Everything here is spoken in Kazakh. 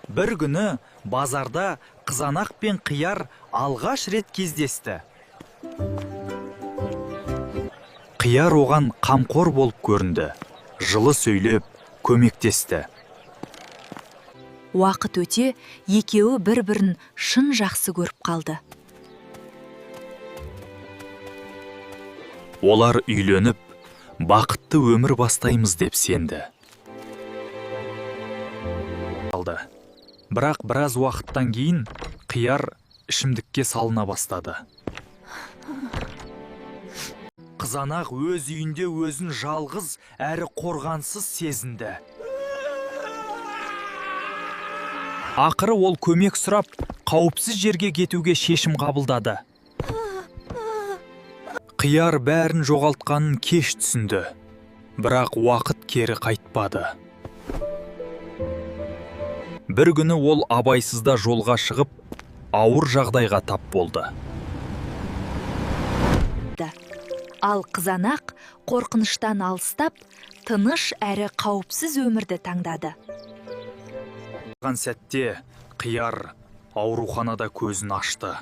Бір күні базарда қызанақ пен қияр алғаш рет кездесті. Қияр оған қамқор болып көрінді, жылы сөйлеп, көмектесті. Уақыт өте, екеуі бір-бірін шын жақсы көріп қалды. Олар үйленіп, бақытты өмір бастаймыз деп сенді. Бірақ біраз уақыттан кейін қияр ішімдікке салына бастады. Қызанақ өз үйінде өзін жалғыз әрі қорғансыз сезінді. Ақыры ол көмек сұрап, қауіпсіз жерге кетуге шешім қабылдады. Қияр бәрін жоғалтқанын кеш түсінді, бірақ уақыт кері қайтпады. Бір күні ол абайсызда жолға шығып, ауыр жағдайға тап болды. Ал қызанақ қорқыныштан алыстап, тыныш әрі қауіпсіз өмірді таңдады. Сәтте қияр ауруханада көзін ашты.